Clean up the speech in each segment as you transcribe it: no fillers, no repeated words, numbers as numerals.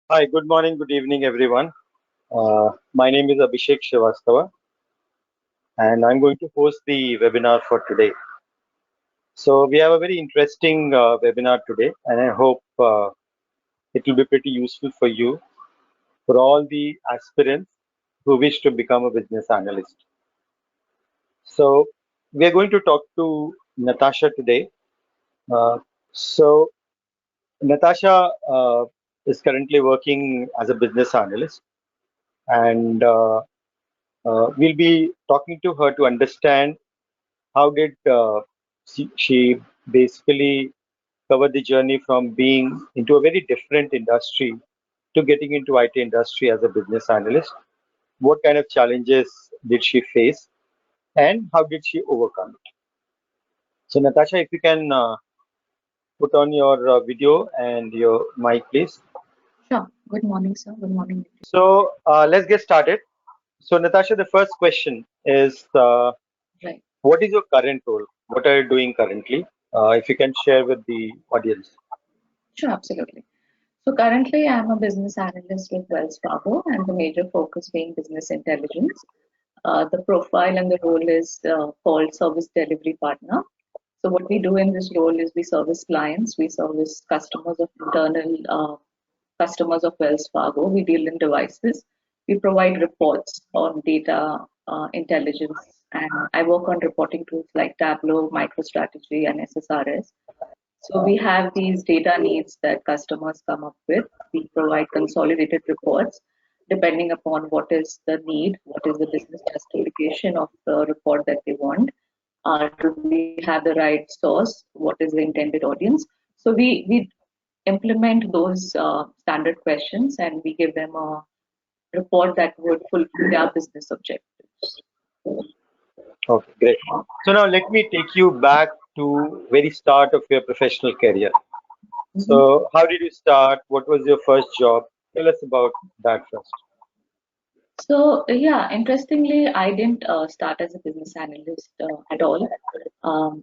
Hi, good morning, good evening, everyone. My name is Abhishek Srivastava, and I'm going to host the webinar for today. So, we have a very interesting webinar today, and I hope it will be pretty useful for you, for all the aspirants who wish to become a business analyst. So, we are going to talk to Natasha today. Uh, so, Natasha is currently working as a business analyst, and we'll be talking to her to understand how did she basically cover the journey from being into a very different industry to getting into IT industry as a business analyst. What kind of challenges did she face, and how did she overcome it? So, Natasha, if you can put on your video and your mic, please. Sure. Good morning, sir. Good morning. So, let's get started. So, Natasha, the first question is Right. what is your current role? What are you doing currently? If you can share with the audience. Sure, absolutely. So currently, I'm a business analyst with Wells Fargo, and the major focus being business intelligence. The profile and the role is called service delivery partner. So what we do in this role is we service clients, we service customers of internal customers of Wells Fargo. We deal in devices. We provide reports on data intelligence, and I work on reporting tools like Tableau, MicroStrategy, and SSRS. So we have these data needs that customers come up with. We provide consolidated reports depending upon what is the need, what is the business justification of the report that they want. Do we have the right source? What is the intended audience? So we implement those standard questions and we give them a report that would fulfill their business objectives. Okay, great. So now let me take you back to very start of your professional career. Mhm. So how did you start? What was your first job? Tell us about that first. So yeah, interestingly, I didn't start as a business analyst at all.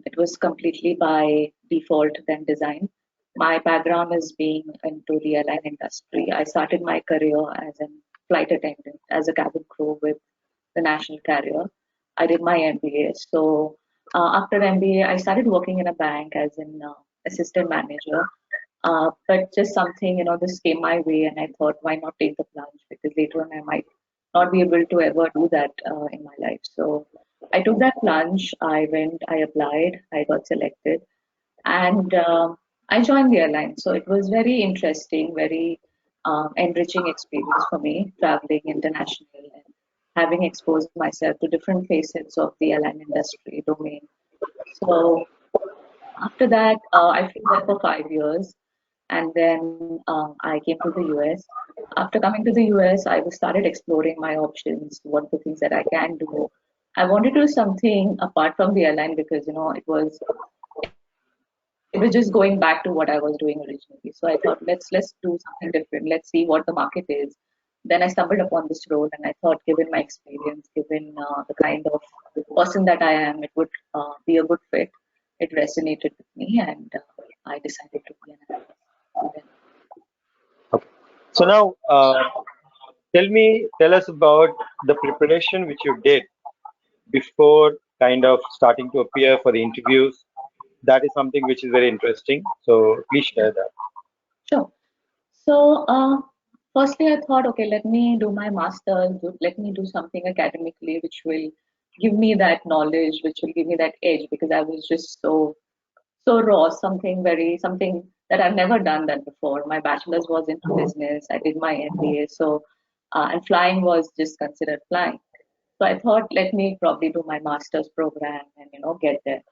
It was completely by default then design. My background is being into the airline industry. I started my career as a flight attendant, as a cabin crew with the national carrier. I did my MBA. So after MBA, I started working in a bank as an assistant manager. But just something, this came my way, and I thought, why not take the plunge? Because later on, I might not be able to ever do that in my life. So I took that plunge. I went, I applied, I got selected, and I joined the airline. So it was very interesting, very enriching experience for me, traveling international and having exposed myself to different facets of the airline industry domain. So after that, I flew there for 5 years, and then I came to the US. After coming to the US, I started exploring my options, what the things that I can do. I wanted to do something apart from the airline because it was just going back to what I was doing originally. So I thought let's do something different. Let's see what the market is. Then I stumbled upon this role, and I thought, given my experience, given the kind of person that I am, it would be a good fit. It resonated with me, and I decided to be an analyst. Okay. So now tell us about the preparation which you did before kind of starting to appear for the interviews. That is something which is very interesting. So please share that. Sure. So, firstly, I thought, okay, let me do my master's, let me do something academically which will give me that knowledge, which will give me that edge because I was just so raw, something that I've never done that before. My bachelor's was into business, I did my MBA, so, and flying was just considered flying. So I thought, let me probably do my master's program and, get there.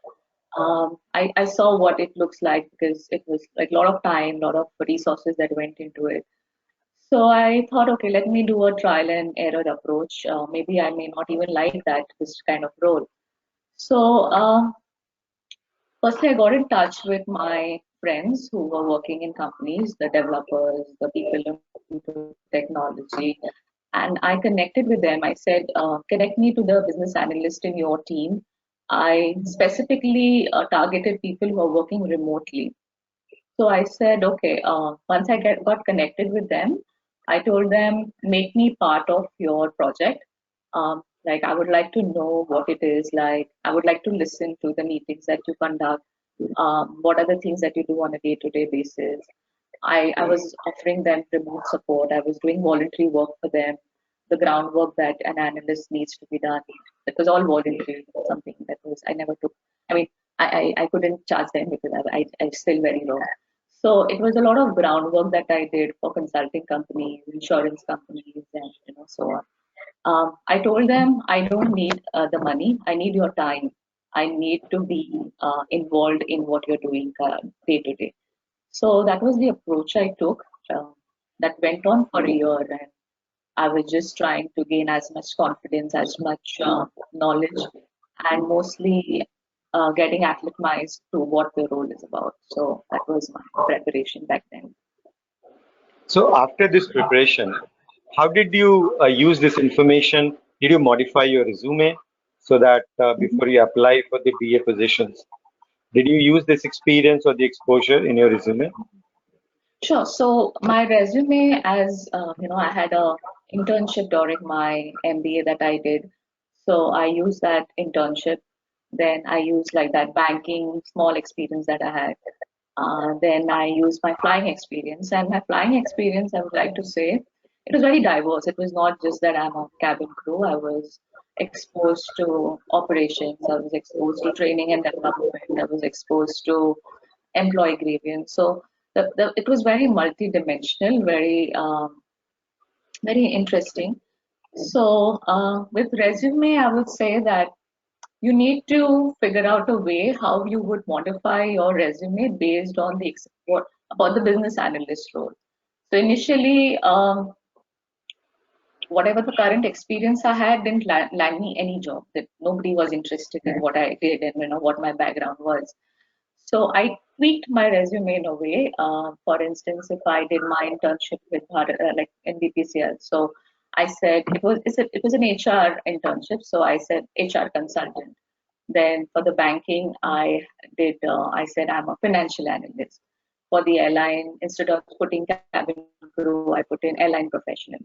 I saw what it looks like because it was like a lot of time, a lot of resources that went into it. So I thought, okay, let me do a trial and error approach. Maybe I may not even like this kind of role. So firstly, I got in touch with my friends who were working in companies, the developers, the people into technology, and I connected with them. I said, connect me to the business analyst in your team. I specifically targeted people who are working remotely. So I said, okay, once got connected with them, I told them, make me part of your project. Like, I would like to know what it is like. I would like to listen to the meetings that you conduct. What are the things that you do on a day-to-day basis? I was offering them remote support. I was doing voluntary work for them, the groundwork that an analyst needs to be done. It was all voluntary, something that was, I never took. I mean, I couldn't charge them because I still very low. So it was a lot of groundwork that I did for consulting companies, insurance companies, and so on. I told them I don't need the money. I need your time. I need to be involved in what you're doing day to day. So that was the approach I took. Uh, that went on for a year, and I was just trying to gain as much confidence, as much knowledge, and mostly getting acclimatized to what the role is about. So that was my preparation back then. So after this preparation, how did you use this information? Did you modify your resume so that before you apply for the BA positions, did you use this experience or the exposure in your resume? Sure. So my resume, as I had a internship during my MBA that I did. So I used that internship. Then I used like that banking small experience that I had. Then I used my flying experience, and my flying experience, I would like to say, it was very diverse. It was not just that I'm a cabin crew. I was exposed to operations. I was exposed to training and development. I was exposed to employee grievance. So it was very multidimensional, very interesting. So with resume, I would say that you need to figure out a way how you would modify your resume based on what about the business analyst role. So initially, whatever the current experience I had didn't land me any job. That nobody was interested in what I did and what my background was. So I tweaked my resume in a way. For instance, if I did my internship with like in BPCL, so I said it was an HR internship. So I said HR consultant. Then for the banking, I said I'm a financial analyst. For the airline, instead of putting cabin crew, I put in airline professional.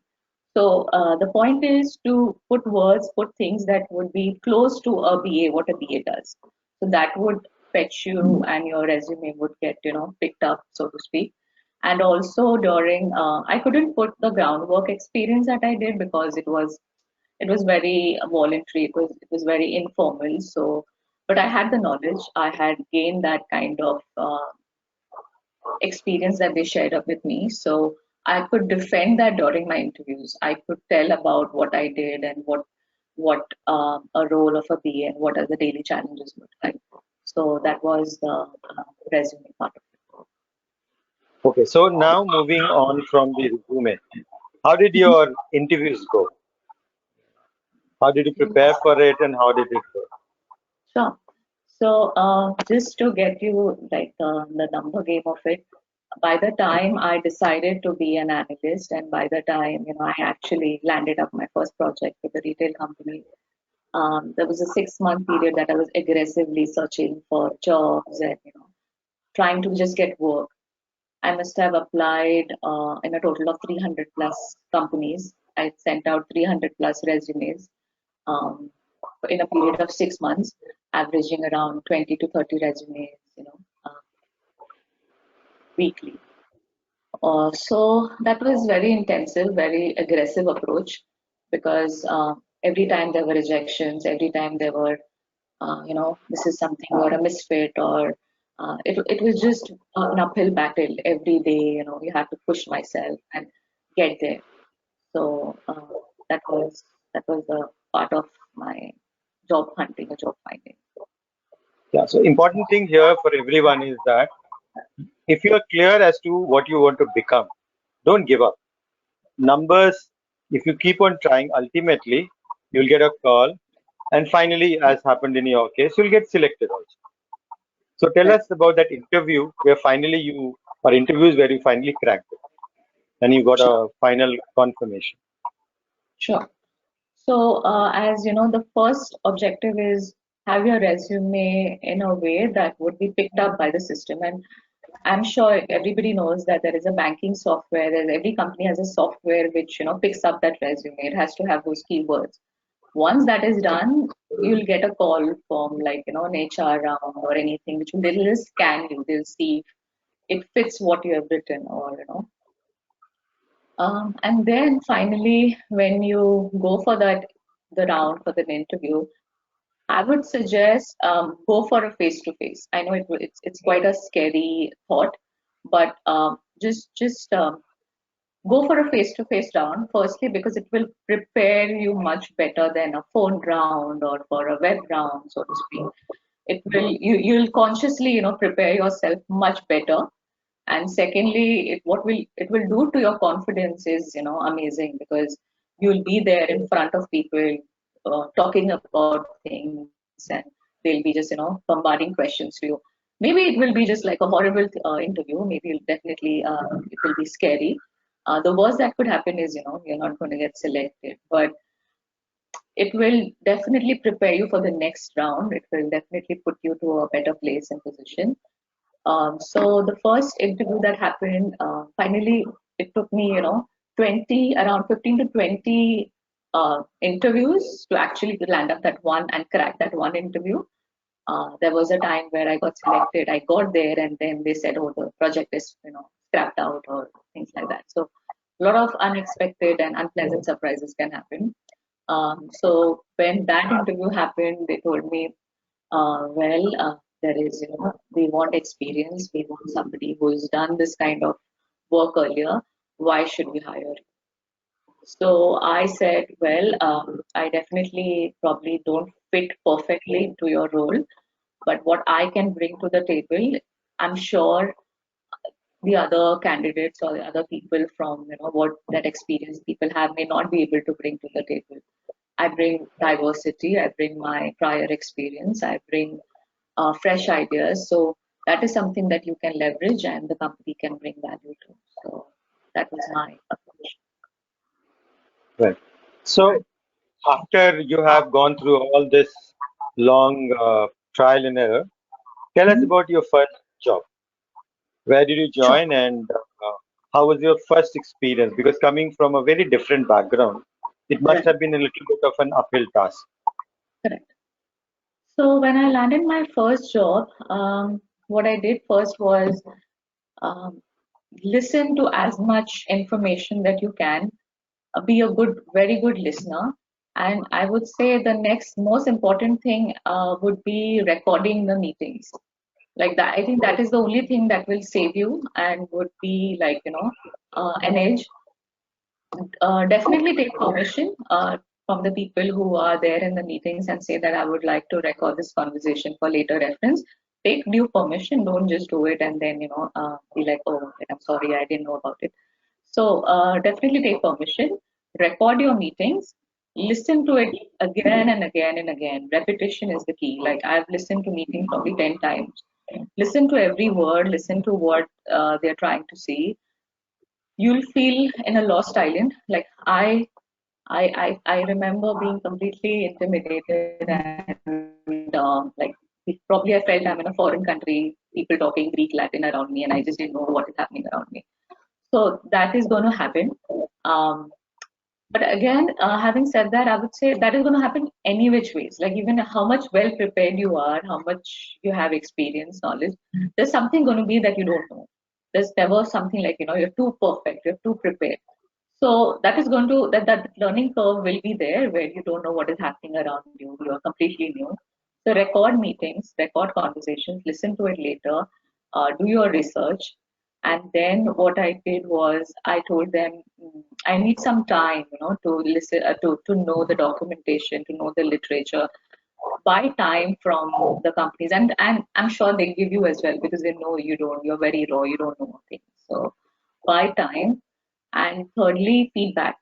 So the point is to put words, put things that would be close to a BA, what a BA does. So that would fetch you, and your resume would get picked up, so to speak. And also during, I couldn't put the groundwork experience that I did because it was very voluntary. It was very informal. So, but I had the knowledge. I had gained that kind of experience that they shared up with me. So I could defend that during my interviews. I could tell about what I did and what a role of a BA and what are the daily challenges look like. So that was the resume part of it. Okay, so now moving on from the resume, how did your interviews go? How did you prepare for it and how did it go? Sure. So just to get you like the number game of it, by the time I decided to be an analyst, and by the time I actually landed up my first project with a retail company, there was a 6 month period that I was aggressively searching for jobs and trying to just get work. I must have applied in a total of 300 plus companies. I sent out 300 plus resumes um, in a period of 6 months, averaging around 20 to 30 resumes, weekly. So that was very intensive, very aggressive approach because every time there were rejections, every time there were, this is something or a misfit or it was just an uphill battle every day. You had to push myself and get there. So that was the part of my job hunting or job finding. Yeah, so important thing here for everyone is that if you are clear as to what you want to become, don't give up. Numbers, if you keep on trying, ultimately you'll get a call, and finally, as happened in your case, you'll get selected also. So tell Right. us about that interview where finally or interviews where you finally cracked it and you got Sure. a final confirmation. Sure. So, as you know, the first objective is have your resume in a way that would be picked up by the system. And I'm sure everybody knows that there is a banking software. Every company has a software which picks up that resume. It has to have those keywords. Once that is done, you'll get a call from like an HR round or anything, which they'll just scan you. They'll see if it fits what you have written or. And then finally, when you go for the round for the interview, I would suggest go for a face-to-face. I know it's quite a scary thought, but just go for a face-to-face round. Firstly, because it will prepare you much better than a phone round or for a web round, so to speak. It will you'll consciously prepare yourself much better. And secondly, it will do to your confidence is amazing, because you'll be there in front of people talking about things, and they'll be just bombarding questions to you. Maybe it will be just like a horrible interview. Maybe it will be scary. The worst that could happen is you're not going to get selected, but it will definitely prepare you for the next round. It will definitely put you to a better place and position. So the first interview that happened, finally, it took me, 15 to 20 interviews to actually land up that one and crack that one interview. There was a time where I got selected. I got there, and then they said, "Oh, the project is, scrapped out," or things like that. So a lot of unexpected and unpleasant surprises can happen. So when that interview happened, they told me, there is, we want experience. We want somebody who's done this kind of work earlier. Why should we hire you? So I said, I definitely probably don't fit perfectly into your role, but what I can bring to the table, I'm sure the other candidates or the other people from, what that experience people have may not be able to bring to the table. I bring diversity, I bring my prior experience, I bring fresh ideas. So that is something that you can leverage and the company can bring value to. So that was my approach. Right. So after you have gone through all this long trial and error, tell us Mhm. about your first job. Where did you Sure. join, and how was your first experience? Because coming from a very different background, it must Right. have been a little bit of an uphill task. Correct. So when I landed my first job, what I did first was um, listen to as much information that you can. Be a very good listener. And I would say the next most important thing would be recording the meetings. Like that, I think that is the only thing that will save you and would be like, an edge. Definitely take permission from the people who are there in the meetings and say that I would like to record this conversation for later reference. Take due permission. Don't just do it and then be like, oh, I'm sorry, I didn't know about it. So definitely take permission. Record your meetings. Listen to it again and again and again. Repetition is the key. Like I've listened to meetings probably 10 times. Listen to every word. Listen to what they're trying to say. You'll feel in a lost island. Like I remember being completely intimidated and probably I felt I'm in a foreign country, people talking Greek, Latin around me, and I just didn't know what is happening around me. So that is going to happen. Um, but again, having said that, I would say that is going to happen any which ways. Like even how much well prepared you are, how much you have experience, knowledge, there's something going to be that you don't know. There's never something like you're too perfect, you're too prepared. So that is going to that learning curve will be there where you don't know what is happening around you. You are completely new. So record meetings, record conversations, listen to it later, do your research, and then what I did was I told them I need some time, to listen, to know the documentation, to know the literature. Buy time from the companies, and I'm sure they give you as well because they know you're very raw, you don't know things. So buy time. And thirdly, feedback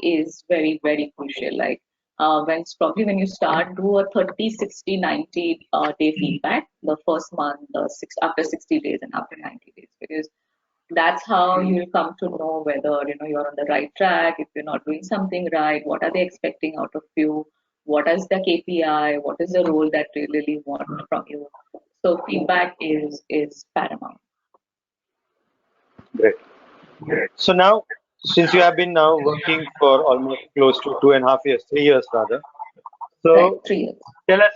is very very crucial. Like when you start, do a 30, 60, 90 day feedback the first month, after 60 days and after 90 days, because that's how you'll come to know whether you're on the right track. If you're not doing something right, what are they expecting out of you? What is the KPI? What is the role that they really want from you? So feedback is paramount. Great. So now, since you have been now working for almost close to 2.5 years, 3 years rather, Right, so 3 years. tell us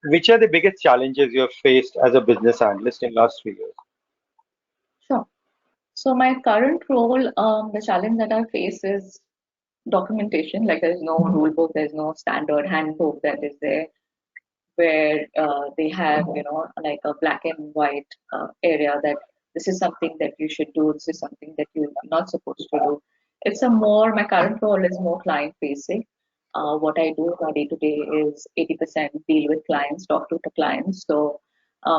which are the biggest challenges you have faced as a business analyst in last 3 years? Sure. So my current role, the challenge that I face is documentation. Like there's no rule book, there's no standard handbook that is there where they have, like a black and white area that this is something that you should do, this is something that you're not supposed to do. My current role is more client facing. What I do day to day is 80% deal with clients, talk to the clients. So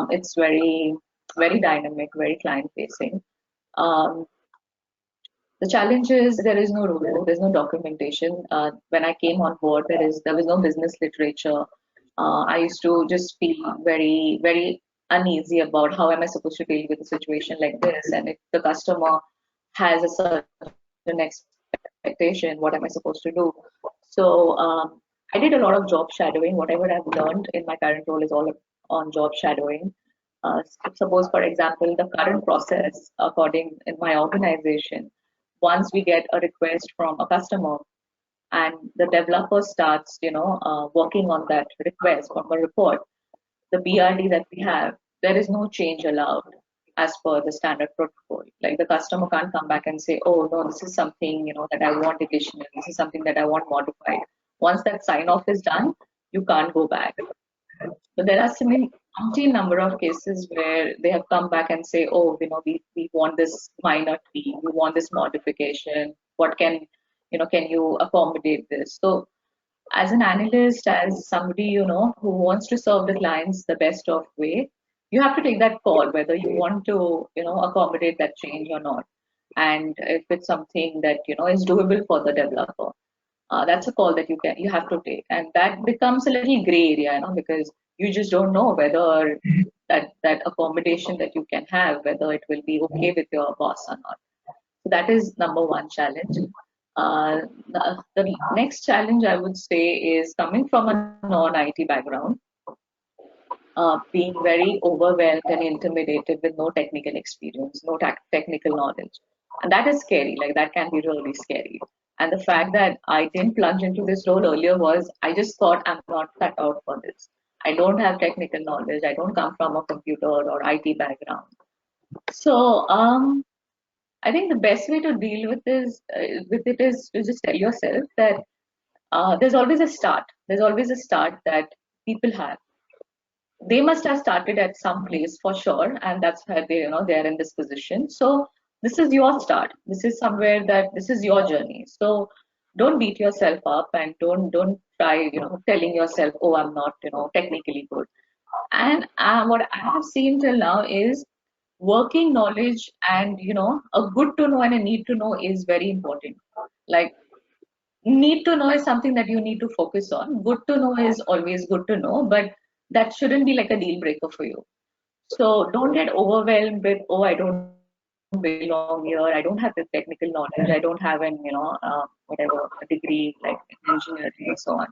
it's very dynamic, very client facing. Um, the challenge is there is no rule book, there's no documentation. When I came on board, there was no business literature. I used to just feel very uneasy about how am I supposed to deal with a situation like this, and if the customer has a certain expectation, what am I supposed to do? So I did a lot of job shadowing. Whatever I've learned in my current role is all on job shadowing. Suppose, for example, the current process, according in my organization, once we get a request from a customer and the developer starts, working on that request from a report, the BRD that we have, there is no change allowed as per the standard protocol. Like the customer can't come back and say, oh no, this is something, that I want additional, this is something that I want modified. Once that sign off is done, you can't go back. But there are some umpteen number of cases where they have come back and say, oh, we want this minor tweak, we want this modification. What can you accommodate this? So as an analyst, as somebody, who wants to serve the clients the best of way, you have to take that call whether you want to, accommodate that change or not. And if it's something that, is doable for the developer, that's a call that you have to take, and that becomes a little gray area, because you just don't know whether that accommodation that you can have, whether it will be okay with your boss or not. So that is number one challenge. The next challenge I would say is coming from a non-IT background, being very overwhelmed and intimidated with no technical experience, no technical knowledge. And that is scary, like that can be really scary. And the fact that I didn't plunge into this role earlier was I just thought I'm not cut out for this. I don't have technical knowledge. I don't come from a computer or IT background. So I think the best way to deal with it is to just tell yourself that there's always a start. There's always a start that people have. They must have started at some place for sure, and that's why they're in this position. So this is your start. This is somewhere that this is your journey. So don't beat yourself up and don't try telling yourself, oh, I'm not technically good. And what I have seen till now is working knowledge and a good to know and a need to know is very important. Like need to know is something that you need to focus on. Good to know is always good to know, but that shouldn't be like a deal breaker for you. So don't get overwhelmed with, oh, I don't belong here, I don't have the technical knowledge, I don't have an whatever a degree like in engineering and so on.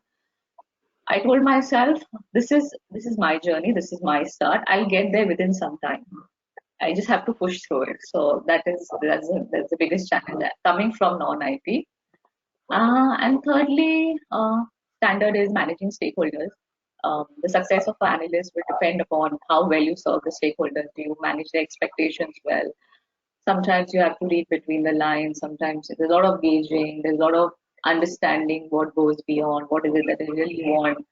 I told myself, this is my journey, this is my start. I'll get there within some time. I just have to push through it. So that's the biggest challenge coming from non-IT. And thirdly, standard is managing stakeholders. The success of an analyst will depend upon how well you serve the stakeholders. Do you manage their expectations well? Sometimes you have to read between the lines. Sometimes there's a lot of gauging. There's a lot of understanding what goes beyond. What is it that they really want?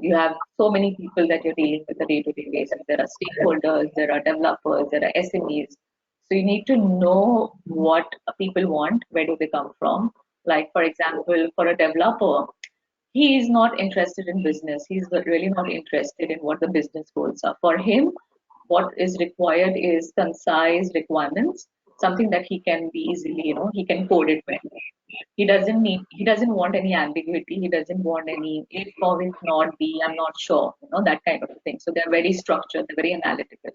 You have so many people that you're dealing with on a day-to-day basis. There are stakeholders, there are developers, there are SMEs. So you need to know what people want, where do they come from. Like, for example, for a developer, he is not interested in business. He's really not interested in what the business goals are. For him, what is required is concise requirements, something that he can be easily, he can code it well. He doesn't want any ambiguity. He doesn't want any if or if not be, I'm not sure, that kind of thing. So they're very structured, they're very analytical.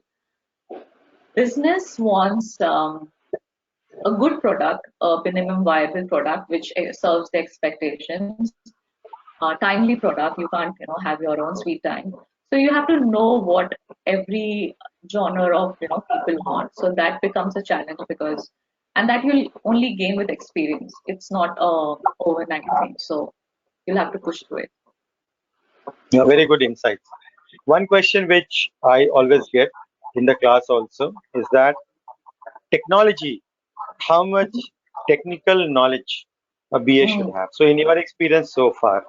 Business wants a good product, a minimum viable product which serves the expectations, timely product. You can't, have your own sweet time. So you have to know what every genre of people want. So that becomes a challenge because, and that you'll only gain with experience. It's not a overnight thing. So you'll have to push through it. Yeah, very good insights. One question which I always get in the class also is that technology, how much technical knowledge a BA should Mm, have? So, in your experience so far,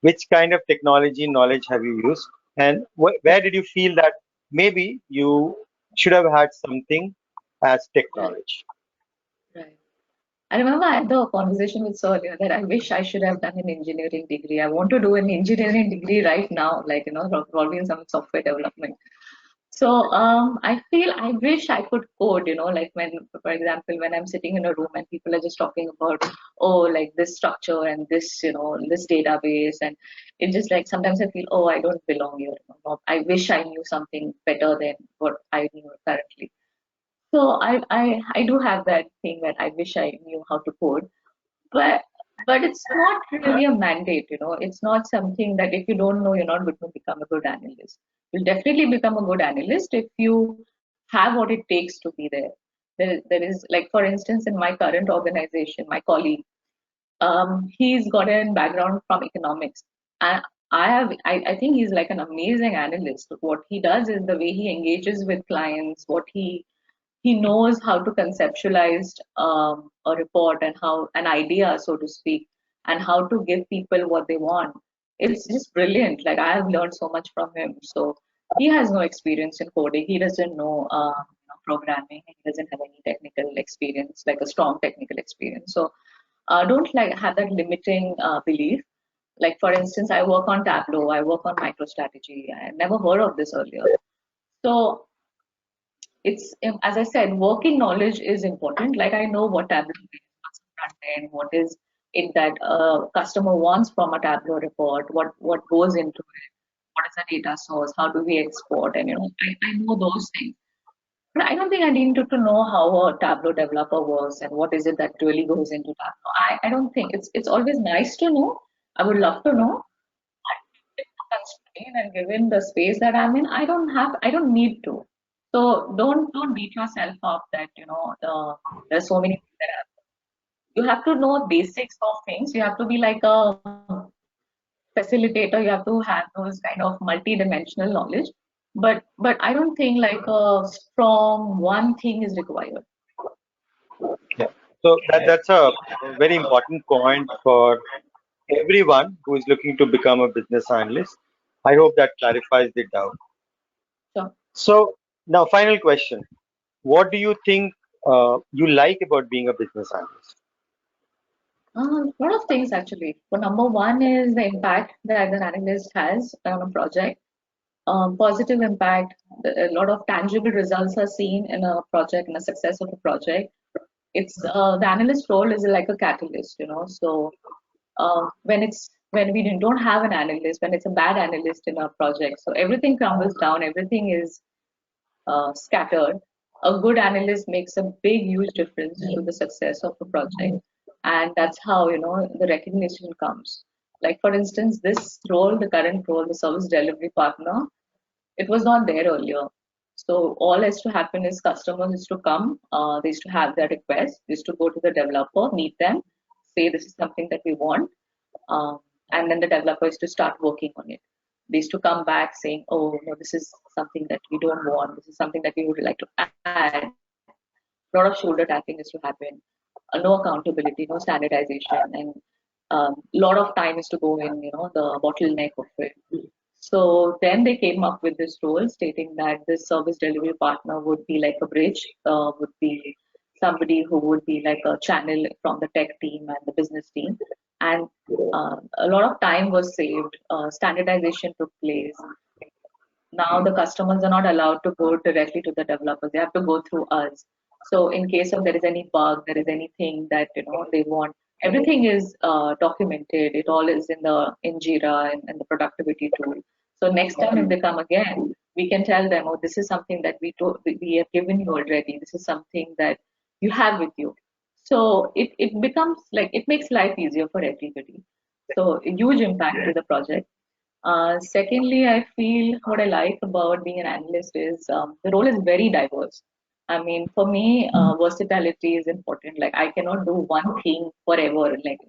which kind of technology knowledge have you used? And where did you feel that maybe you should have had something as tech right, knowledge? right. I remember I had the conversation with Sir earlier that I wish I should have done an engineering degree. I want to do an engineering degree right now, like probably in some software development. So I feel I wish I could code, like when, for example, when I'm sitting in a room and people are just talking about, oh, like this structure and this, this database, and it just like sometimes I feel, oh, I don't belong here. I wish I knew something better than what I knew currently. So I do have that thing that I wish I knew how to code, but it's not really a mandate. It's not something that if you don't know, you're not going to become a good analyst. You'll definitely become a good analyst if you have what it takes to be there. There is, like, for instance, in my current organization, my colleague, he's got a background from economics. And I think he's like an amazing analyst. What he does is the way he engages with clients, what he knows how to conceptualize a report and how an idea, so to speak, and how to give people what they want. It's just brilliant. Like, I have learned so much from him. So he has no experience in coding. He doesn't know programming. He doesn't have any technical experience, like a strong technical experience. So don't like have that limiting belief. Like, for instance, I work on Tableau. I work on MicroStrategy. I never heard of this earlier. So it's as I said, working knowledge is important. Like, I know what Tableau is, what's the front end, what is it that a customer wants from a Tableau report, what goes into it, what is the data source, how do we export, and I know those things. But I don't think I need to know how a Tableau developer works and what is it that really goes into Tableau. I don't think it's always nice to know. I would love to know. Given the constraint and given the space that I'm in, I don't need to. So don't beat yourself up that there's so many things that happen. You have to know basics of things. You have to be like a facilitator. You have to have those kind of multi-dimensional knowledge. But I don't think like a strong one thing is required. Yeah. So that's a very important point for everyone who is looking to become a business analyst. I hope that clarifies the doubt. So So now, final question: what do you think you like about being a business analyst? a lot of things actually. So number one is the impact that an analyst has on a project. Positive impact. A lot of tangible results are seen in a project, in the success of a project. It's the analyst role is like a catalyst, So when we don't have an analyst, when it's a bad analyst in a project, so everything crumbles down, everything is scattered. A good analyst makes a big, huge difference to the success of a project, and that's how the recognition comes. Like, for instance, this role, the current role, the service delivery partner, it was not there earlier. So all has to happen is customers used to come, they used to have their request, they used to go to the developer, meet them, say this is something that we want, um, and then the developer is to start working on it. They used to come back saying, oh no, this is something that we don't want, this is something that we would like to add. A lot of shoulder tapping is to happen, no accountability, no standardization, and lot of time is to go in, the bottleneck of it. So then they came up with this role stating that this service delivery partner would be like a bridge, would be somebody who would be like a channel from the tech team and the business team. And a lot of time was saved, standardization took place. Now the customers are not allowed to go directly to the developers, they have to go through us. So in case of there is any bug, there is anything that they want, everything is documented, it all is in Jira and the productivity tool. So next time if they come again, we can tell them, oh, this is something that we have given you already, this is something that you have with you. So it becomes like, it makes life easier for everybody. So a huge impact to the project. Secondly, I feel what I like about being an analyst is the role is very diverse. I mean, for me, versatility is important. Like, I cannot do one thing forever, like,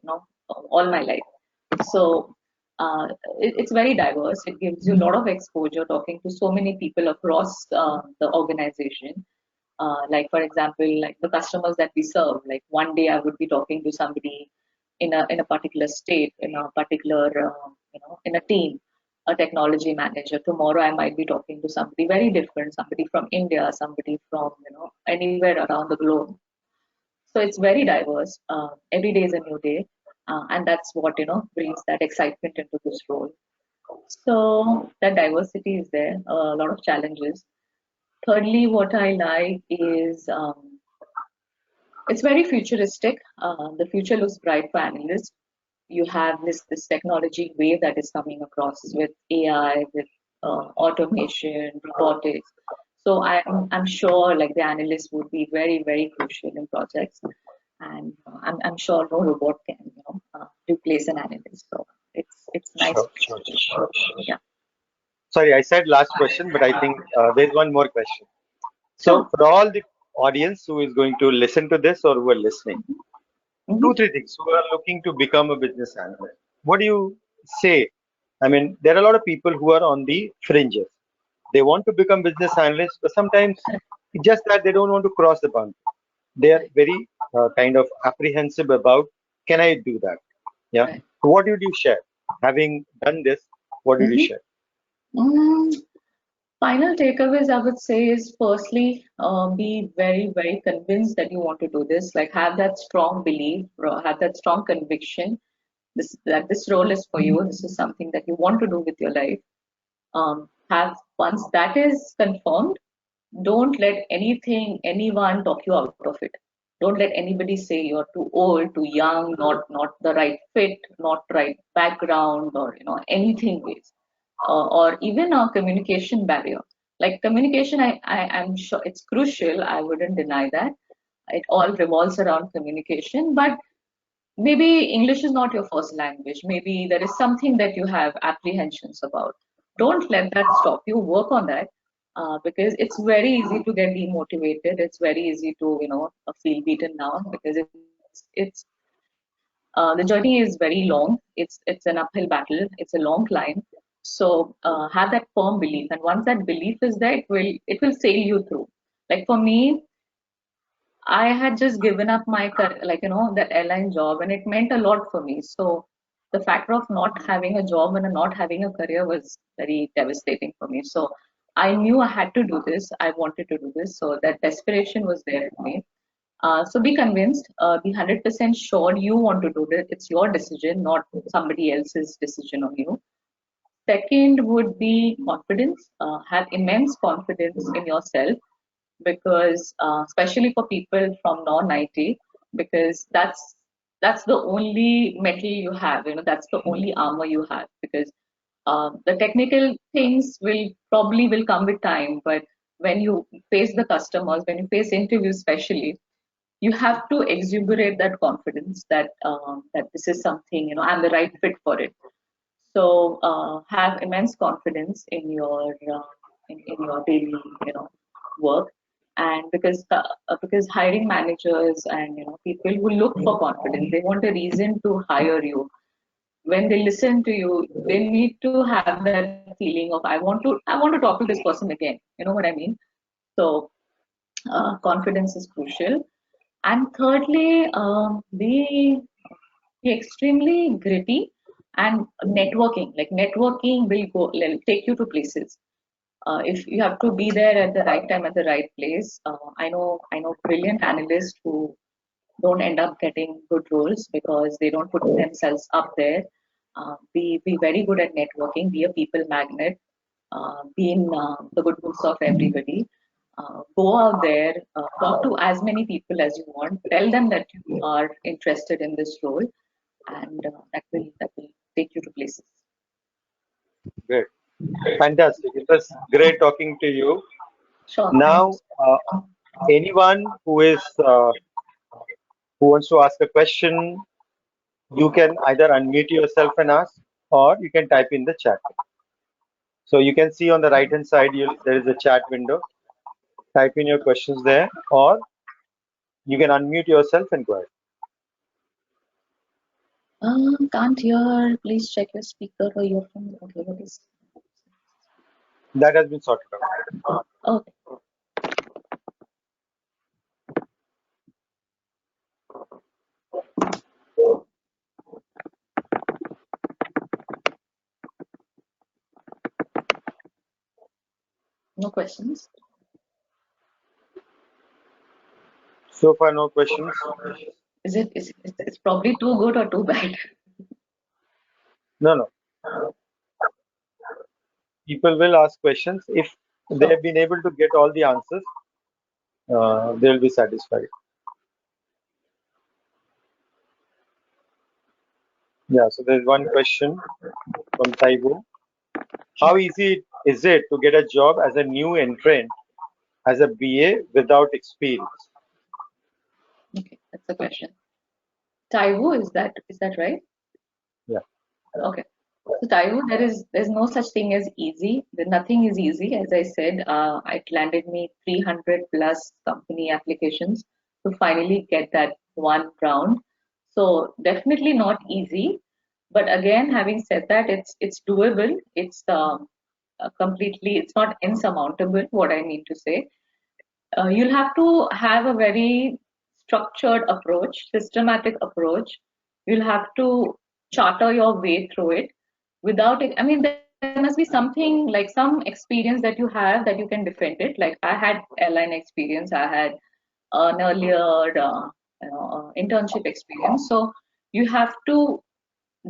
all my life. So, it's very diverse. It gives you a lot of exposure talking to so many people across the organization. Like, for example, like the customers that we serve. Like, one day I would be talking to somebody in a particular state, in a particular in a team, a technology manager. Tomorrow I might be talking to somebody very different, somebody from India, somebody from anywhere around the globe. So it's very diverse. Every day is a new day, and that's what brings that excitement into this role. So that diversity is there. A lot of challenges. Thirdly, what I like is it's very futuristic. The future looks bright for analysts. You have this technology wave that is coming across with AI, with automation, robotics. So I'm sure like the analysts would be very crucial in projects, and I'm sure no robot can replace an analyst. So it's nice. Sure, sure, sure. Yeah, Sorry, I said last question, but I think there's one more question. So, sure. for all the audience who is going to listen to this or who are listening, Hmm. two, three things who are looking to become a business analyst. What do you say? I mean, there are a lot of people who are on the fringes. They want to become business analysts, but sometimes it's just that they don't want to cross the boundary. They are Right, very kind of apprehensive about, can I do that? Yeah. right. So what did you share? Having done this, what did you Hmm. share? Final takeaways I would say is firstly, be very convinced that you want to do this. Like have that strong belief, or have that strong conviction that this role is for you. This is something that you want to do with your life. Have once that is confirmed, don't let anyone talk you out of it. Don't let anybody say you're too old, too young, not the right fit, not right background, or anything ways, or even a communication barrier. Like communication, I'm sure it's crucial. I wouldn't deny that. It all revolves around communication, but maybe English is not your first language. Maybe there is something that you have apprehensions about. Don't let that stop you. Work on that, because it's very easy to get demotivated. It's very easy to feel beaten down because it's the journey is very long. It's an uphill battle. It's a long climb. So have that firm belief, and once that belief is there, it will sail you through. Like for me, I had just given up my that airline job, and it meant a lot for me. So the factor of not having a job and not having a career was very devastating for me. So I knew I had to do this. I wanted to do this. So that desperation was there for me. So be convinced. Be 100% sure you want to do this. It's your decision, not somebody else's decision on you. Second would be confidence. Have immense confidence in yourself because especially for people from non-IT, because that's the only metal you have. That's the only armor you have because the technical things will come with time, but when you face the customers, when you face interviews, especially, you have to exuberate that confidence that this is something I'm the right fit for it. So have immense confidence in your daily work, and because hiring managers and people who look for confidence, they want a reason to hire you. When they listen to you, they need to have that feeling of I want to talk to this person again. You know what I mean? So confidence is crucial. And thirdly, be extremely gritty and networking. Like networking will take you to places. If you have to be there at the right time at the right place. I know brilliant analysts who don't end up getting good roles because they don't put themselves up there. Be very good at networking. Be a people magnet. Be in the good books of everybody. Go out there, talk to as many people as you want. Tell them that you are interested in this role, and that will take you to places. Great. Fantastic. It was great talking to you. Sure, thank you. Now, anyone who wants to ask a question, you can either unmute yourself and ask, or you can type in the chat. So you can see on the right hand side, there is a chat window. Type in your questions there, or you can unmute yourself and go ahead. Can't hear. Please check your speaker or earphone. Okay, what is? That has been sorted out. Okay. No questions. So far, no questions. Is it? It's probably too good or too bad? No, no. People will ask questions. If they have been able to get all the answers, they'll be satisfied. Yeah, so there's one question from Taiwo. How easy is it to get a job as a new entrant as a BA without experience? Okay, that's the question. Taiwo, is that right? Yeah. Okay. So Taiwo, there's no such thing as easy. Nothing is easy. As I said, it landed me 300 plus company applications to finally get that one round. So definitely not easy. But again, having said that, it's doable. It's completely. It's not insurmountable. What I mean to say, you'll have to have a very structured approach, systematic approach. You'll have to charter your way through it without it. I mean, there must be something like some experience that you have that you can defend it. Like I had airline experience, I had an earlier internship experience. So you have to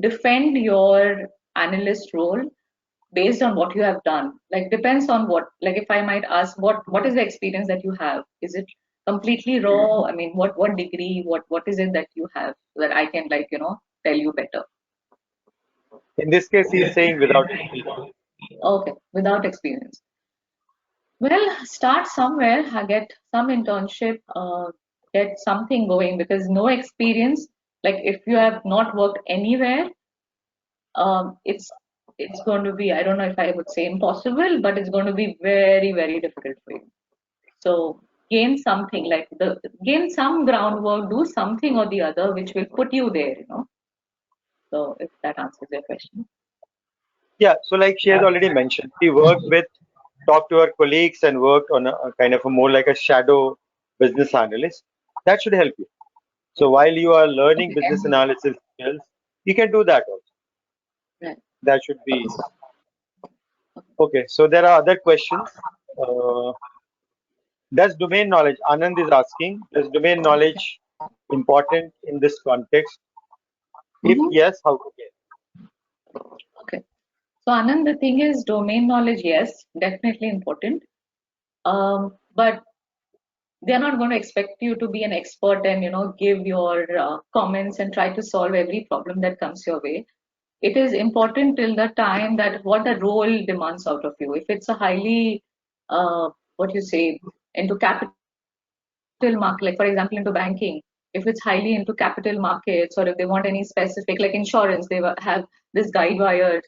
defend your analyst role based on what you have done. Like depends on what, like if I might ask, what is the experience that you have? Is it completely raw? I mean, what degree, what is it that you have, so that I can, like, tell you better. In this case, he is saying without experience. Okay, without experience. Well, start somewhere, get some internship, get something going, because no experience, like if you have not worked anywhere, it's going to be, I don't know if I would say impossible, but it's going to be very, very difficult for you. So gain something, like gain some groundwork, do something or the other which will put you there. So if that answers your question. Yeah, so like she has already mentioned, she talked to her colleagues and worked on a kind of a more like a shadow business analyst. That should help you. So while you are learning Okay. business analysis skills, you can do that also. Right. That should be okay. So there are other questions. Does domain knowledge, Anand is asking, does domain knowledge important in this context? If Mhm. yes, how to get? Okay. So Anand, the thing is, domain knowledge, yes, definitely important. But they're not going to expect you to be an expert and give your comments and try to solve every problem that comes your way. It is important till the time that what the role demands out of you. If it's a highly what you say, into capital market, like for example into banking, if it's highly into capital markets, or if they want any specific, like insurance, they have this guide wire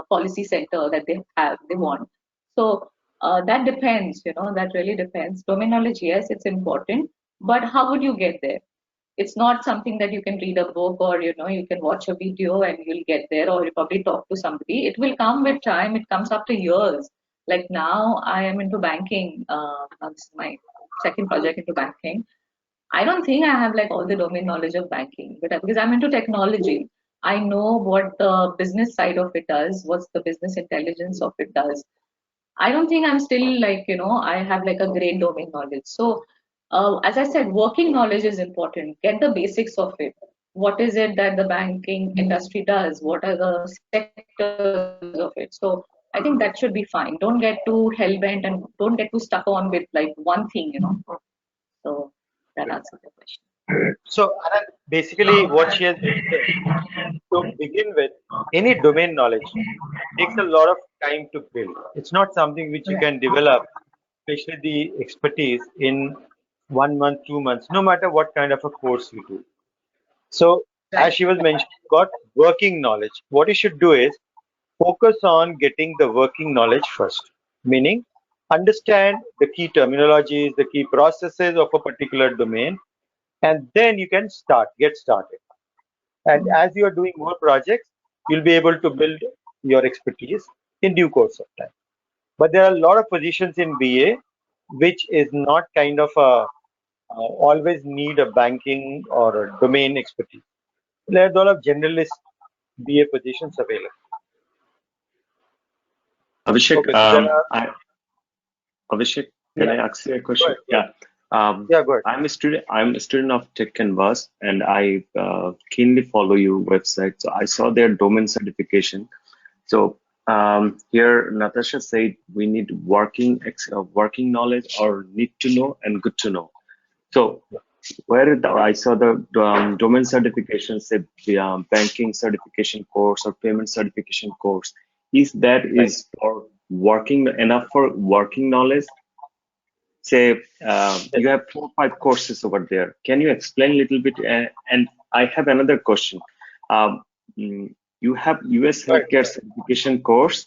policy center that they want. So that depends, that really depends. Domain knowledge, yes, it's important, but how would you get there? It's not something that you can read a book, or you can watch a video and you'll get there, or you probably talk to somebody. It will come with time. It comes after years. Like now I am into banking. This is my second project into banking. I don't think I have like all the domain knowledge of banking, but because I'm into technology, I know what the business side of it does, what's the business intelligence of it does. I don't think I'm still like, I have like a great domain knowledge. So, as I said, working knowledge is important. Get the basics of it. What is it that the banking industry does? What are the sectors of it? So, I think that should be fine. Don't get too hell bent and don't get too stuck on with like one thing. So, that answers the question. So Anand, basically what she has mentioned, to begin with, any domain knowledge takes a lot of time to build. It's not something which you Right. can develop, especially the expertise in 1 month, 2 months, no matter what kind of a course you do. So, as Right. she was mentioning about working knowledge, what you should do is focus on getting the working knowledge first, meaning understand the key terminologies, the key processes of a particular domain, and then you can get started. And as you are doing more projects, you'll be able to build your expertise in due course of time. But there are a lot of positions in BA which is not kind of always need a banking or a domain expertise. There are a lot of generalist BA positions available. Abhishek, Okay, so there are, Abhishek, can yeah, I ask you a go question? ahead. Yeah. Yeah, go ahead. I'm a student. I'm a student of Techcanvass, and I keenly follow your website. So I saw their domain certification. So here, Natasha said we need working knowledge or need to know and good to know. So I saw the domain certification, say the banking certification course or payment certification course. Is that Right. is for working enough for working knowledge? Say Yes. you have 4 or 5 courses over there. Can you explain a little bit? And I have another question. Um, you have US Go ahead. healthcare certification course,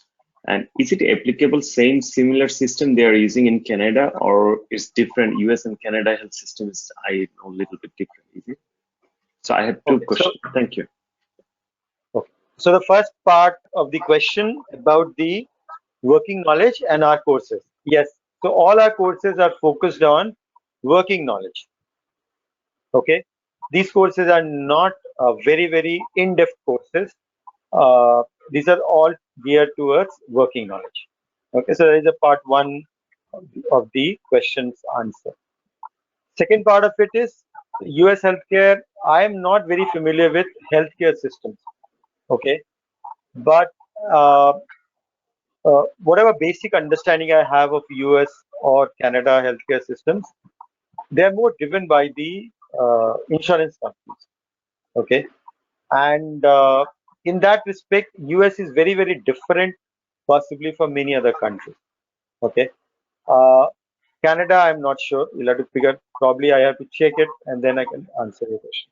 and is it applicable same similar system they are using in Canada, or is different? US and Canada health systems I know a little bit different. Is it? So I have two Okay. questions. Thank you. Okay. So the first part of the question about the working knowledge and our courses. Yes. So all our courses are focused on working knowledge. Okay. These courses are not very in-depth courses. Uh, these are all geared towards working knowledge. Okay. So there is a part one of the question's answer. Second part of it is US healthcare. I am not very familiar with healthcare systems. Okay. But uh, whatever basic understanding I have of US or Canada healthcare systems, they're more driven by the insurance companies. Okay. And in that respect, US is very different, possibly from many other countries. Okay. Uh, Canada, I'm not sure. You'll have to figure. Probably I have to check it and then I can answer your question.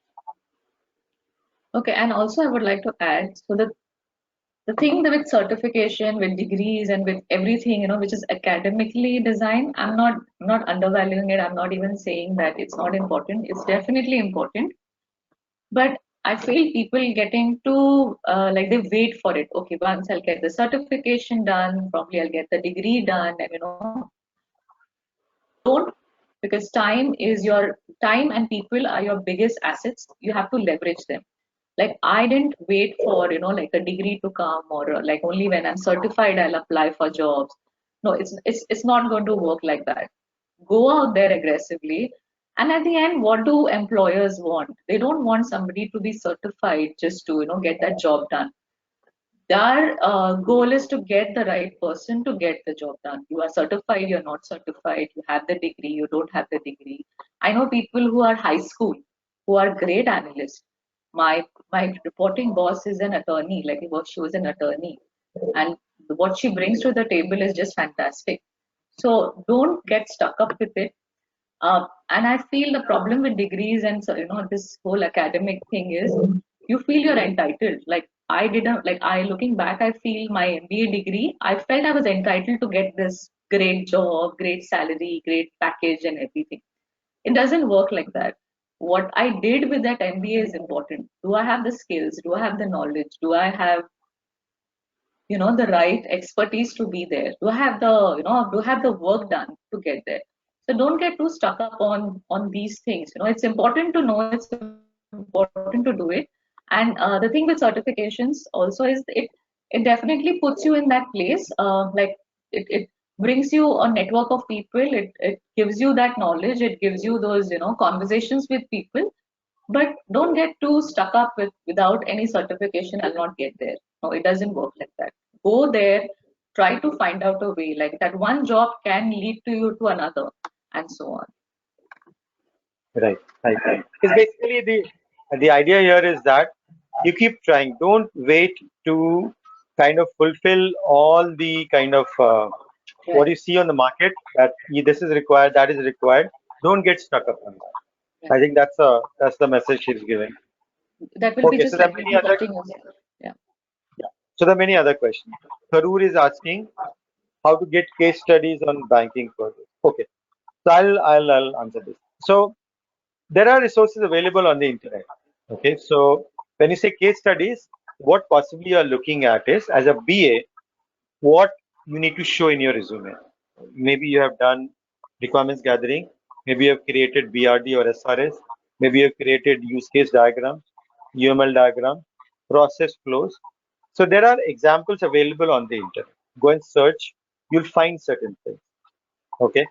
Okay, and also I would like to add, so the thing that with certification, with degrees, and with everything, which is academically designed, I'm not undervaluing it. I'm not even saying that it's not important. It's definitely important. But I feel people getting to like they wait for it. Okay, once I'll get the certification done, probably I'll get the degree done, and don't, because time and people are your biggest assets. You have to leverage them. Like I didn't wait for like a degree to come, or like only when I'm certified I'll apply for jobs. No, it's not going to work like that. Go out there aggressively, and at the end, what do employers want? They don't want somebody to be certified just to get that job done. Their goal is to get the right person to get the job done. You are certified, you're not certified, you have the degree, you don't have the degree. I know people who are high school who are great analysts. My reporting boss is an attorney, like she was an attorney, and what she brings to the table is just fantastic. So don't get stuck up with it. And I feel the problem with degrees and so, this whole academic thing is you feel you're entitled. Like I didn't like I looking back, I feel my MBA degree, I felt I was entitled to get this great job, great salary, great package and everything. It doesn't work like that. What I did with that MBA is important. Do I have the skills? Do I have the knowledge? Do I have the right expertise to be there? Do I have the do I have the work done to get there? So don't get too stuck up on these things. It's important to know, it's important to do it. And the thing with certifications also is it definitely puts you in that place, like it brings you a network of people. It gives you that knowledge, it gives you those conversations with people. But don't get too stuck up with without any certification, I'll not get there. No, it doesn't work like that. Go there, try to find out a way. Like that one job can lead to you to another, and so on. Right. Right. It's basically the idea here is that you keep trying. Don't wait to kind of fulfill all the kind of what Right, you see on the market that this is required, that is required. Don't get stuck up on that. I right. think that's the message she's giving. That will be Okay, so just there like are you'll many be other hurting yourself. Yeah. So there are many other questions. Tharoor is asking how to get case studies on banking projects. Okay, so I'll answer this. So there are resources available on the internet. Okay, so when you say case studies, what possibly you are looking at is as a BA, what you need to show in your resume. Maybe you have done requirements gathering, maybe you have created BRD or SRS, maybe you have created use case diagrams, UML diagram, process flows. So there are examples available on the internet. Go and search, you'll find certain things. Okay.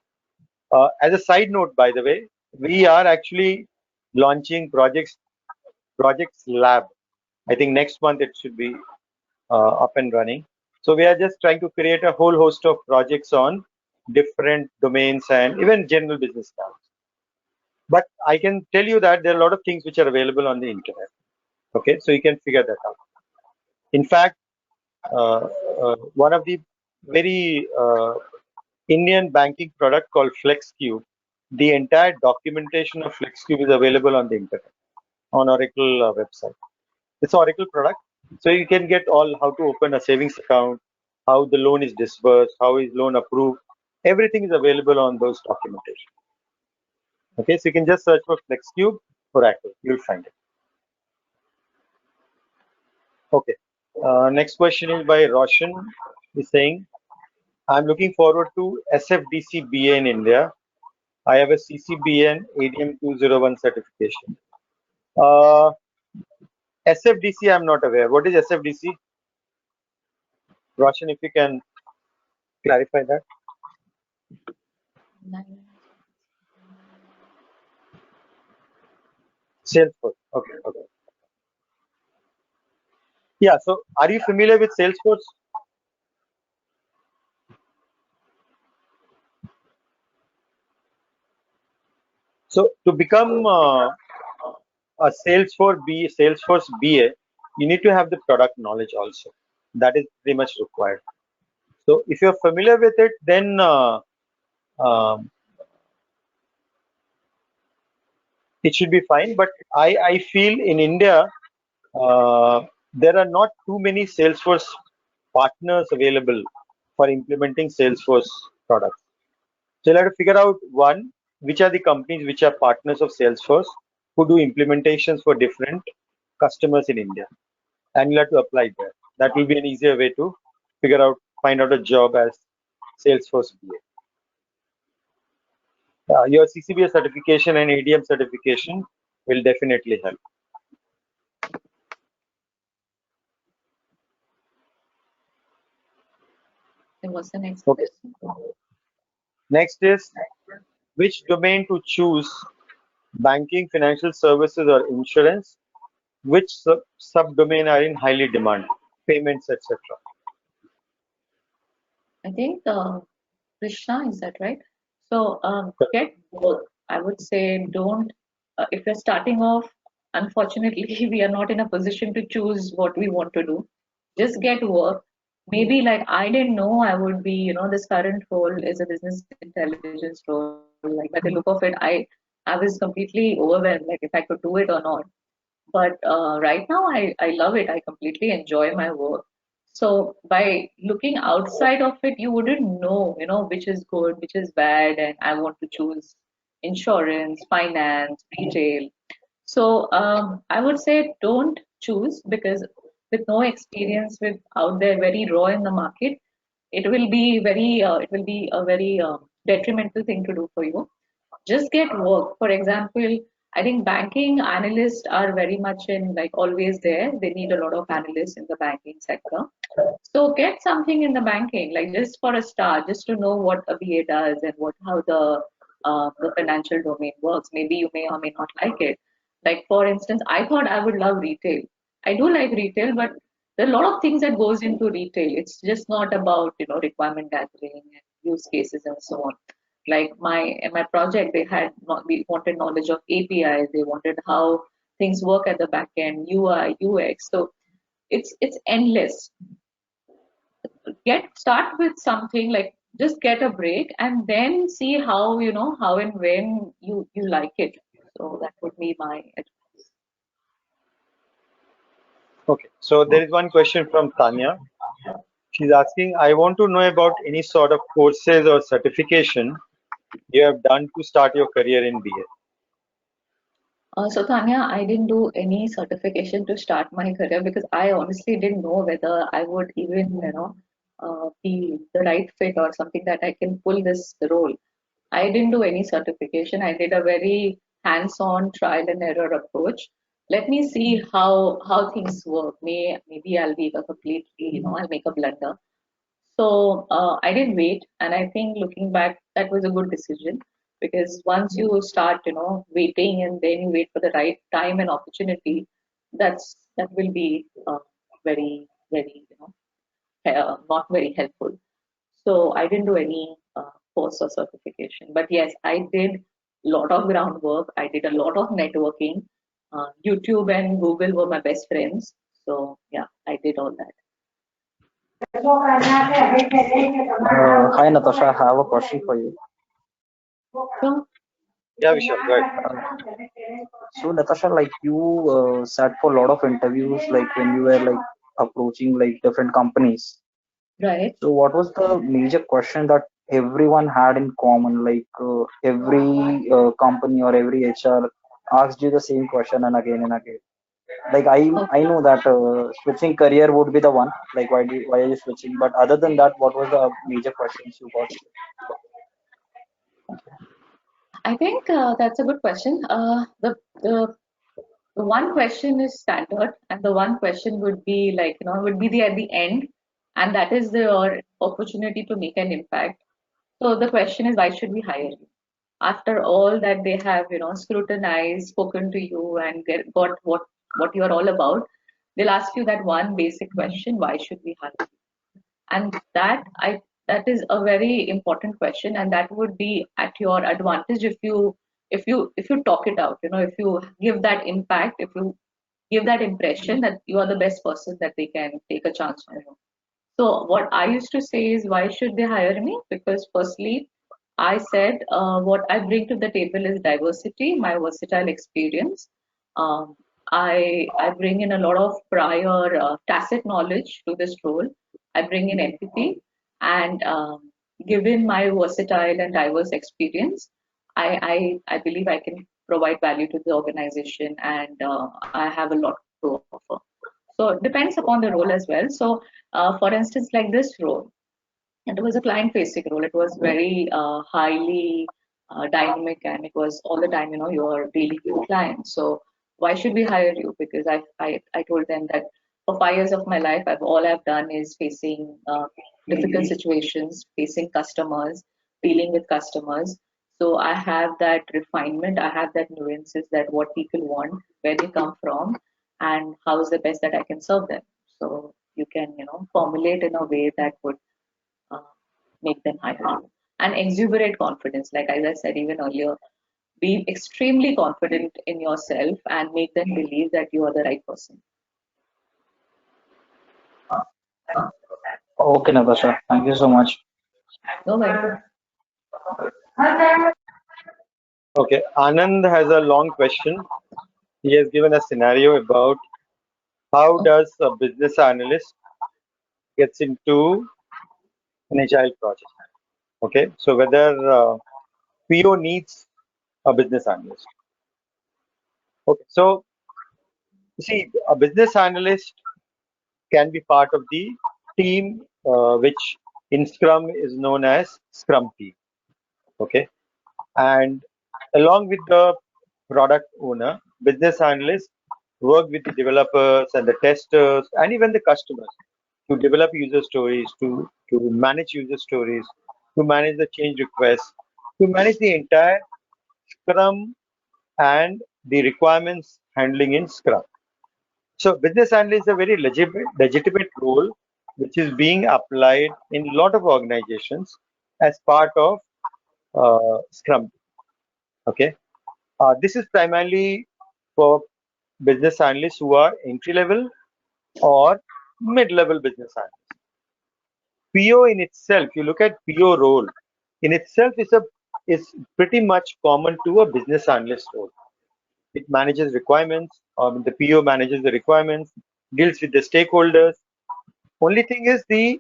As a side note, by the way, we are actually launching projects lab. I think next month it should be up and running. So we are just trying to create a whole host of projects on different domains and even general business tasks. But I can tell you that there are a lot of things which are available on the internet. Okay, so you can figure that out. In fact, one of the very Indian banking product called FlexCube, the entire documentation of FlexCube is available on the internet on Oracle website. It's Oracle product, so you can get all how to open a savings account, how the loan is disbursed, how is loan approved. Everything is available on those documentation. Okay, so you can just search for FlexCube Oracle, you'll find it. Okay, next question is by Roshan. He's saying, I'm looking forward to SFDC BA in India. I have a CCBN ADM 201 certification. SFDC, I'm not aware. What is SFDC? Roshan, if you can clarify that. Salesforce. Okay, okay. Yeah, so are you familiar with Salesforce? So to become a Salesforce BA, you need to have the product knowledge also. That is pretty much required. So if you're familiar with it, then um, it should be fine. But I feel in India, there are not too many Salesforce partners available for implementing Salesforce products. So you'll have to figure out one, which are the companies which are partners of Salesforce who do implementations for different customers in India, and you'll have to apply there. That will be an easier way to find out a job as Salesforce BA. Your CCBA certification and ADM certification will definitely help. And what's the next Okay. question? Next is which domain to choose: banking, financial services, or insurance? Which subdomain are in highly demand? Payments, etc. I think Krishna, is that right? So get work. I would say don't. If you're starting off, unfortunately, we are not in a position to choose what we want to do. Just get work. Maybe like I didn't know I would be, this current role is a business intelligence role. Like by the look of it, I was completely overwhelmed, like if I could do it or not. But right now, I love it. I completely enjoy my work. So by looking outside of it, you wouldn't know, which is good, which is bad, and I want to choose insurance, finance, retail. So I would say don't choose because with no experience with out there, very raw in the market, it will be a very detrimental thing to do for you. Just get work. For example, I think banking analysts are very much in like always there. They need a lot of analysts in the banking sector. So get something in the banking, like just for a start, just to know what a BA does and what how the financial domain works. Maybe you may or may not like it. Like for instance, I thought I would love retail. I do like retail, but there are a lot of things that goes into retail. It's just not about requirement gathering and use cases and so on. Like my project, they had not we wanted knowledge of APIs. They wanted how things work at the back end, UI, UX. So it's endless. Start with something like just get a break and then see how and when you like it. So that would be my advice. Okay, so there is one question from Tanya. She's asking, I want to know about any sort of courses or certification you have done to start your career in BA. So Tanya, I didn't do any certification to start my career because I honestly didn't know whether I would even, be the right fit or something that I can pull this role. I didn't do any certification. I did a very hands-on trial and error approach. Let me see how things work. Maybe I'll be a completely, I'll make a blunder. So I did wait, and I think looking back, that was a good decision because once you start, waiting and then you wait for the right time and opportunity, that will be very, very, not very helpful. So I didn't do any course or certification, but yes, I did a lot of groundwork. I did a lot of networking. YouTube and Google were my best friends. So yeah, I did all that. Hi Natasha, I have a question for you. So Yeah, Vishal, go ahead. So Natasha, like you sat for a lot of interviews, like when you were like approaching like different companies. right. So what was the major question that everyone had in common? Like every company or every HR asked you the same question and again and again. Like I know that switching career would be the one. Like why are you switching? But other than that, what was the major questions you got? I think that's a good question. The one question is standard, and the one question would be like would be the at the end, and that is your opportunity to make an impact. So the question is, why should we hire you? After all that they have scrutinized, spoken to you, and got what you are all about, they'll ask you that one basic question: why should we hire you? And that is a very important question, and that would be at your advantage if you talk it out, if you give that impact, if you give that impression that you are the best person that they can take a chance on you. So what I used to say is, why should they hire me? Because firstly, I said what I bring to the table is diversity, my versatile experience. Um, I bring in a lot of prior tacit knowledge to this role. I bring in empathy, and given my versatile and diverse experience, I believe I can provide value to the organization, and I have a lot to offer. So it depends upon the role as well. So for instance, like this role, it was a client facing role. It was very highly dynamic, and it was all the time, you're dealing with clients. So why should we hire you? Because I told them that for 5 years of my life, all I've done is facing difficult situations, facing customers, dealing with customers. So I have that refinement, I have that nuances, that what people want, where they come from, and how is the best that I can serve them. So you can, formulate in a way that would uh, make them hire you. And exuberate confidence, like as I said even earlier, be extremely confident in yourself and make them believe that you are the right person. Okay, Natasha, thank you so much. No worry. Okay, Anand has a long question. He has given a scenario about how does a business analyst gets into an agile project. Okay, so whether PO needs a business analyst. Okay, so you see, a business analyst can be part of the team, which in Scrum is known as Scrum team. Okay, and along with the product owner, business analysts work with the developers and the testers and even the customers to develop user stories, to manage user stories, to manage the change requests, to manage the entire Scrum and the requirements handling in Scrum. So business analyst is a very legitimate role which is being applied in a lot of organizations as part of Scrum. Okay, this is primarily for business analysts who are entry level or mid-level business analysts. PO in itself, you look at PO role in itself is pretty much common to a business analyst role. It manages requirements. The PO manages the requirements. deals with the stakeholders. Only thing is the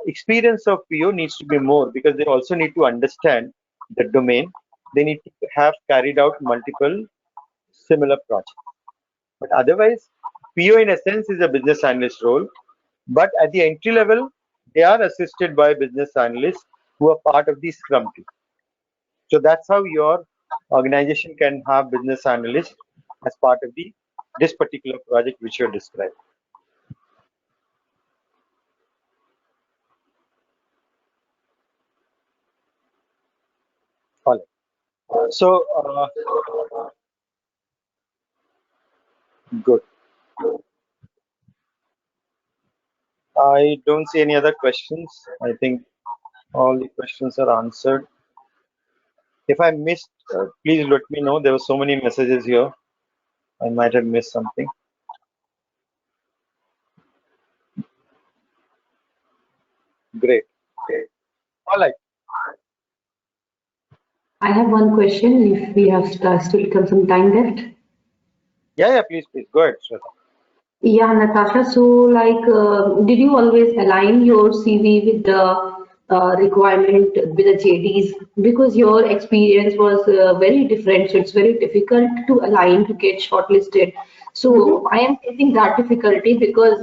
experience of PO needs to be more because they also need to understand the domain. They need to have carried out multiple similar projects. But otherwise, PO in a sense is a business analyst role. But at the entry level, they are assisted by business analysts who are part of the Scrum team. So that's how your organization can have business analysts as part of the this particular project which you described. All right. So good. I don't see any other questions. I think all the questions are answered. If I missed, please let me know. There were so many messages here. I might have missed something. Great. Okay. All right. I have one question if we have still some time left. Yeah, please, go ahead, Shweta. Yeah, Natasha. So, did you always align your CV with the requirement with the JDs? Because your experience was very different, so it's very difficult to align to get shortlisted. So, I am facing that difficulty because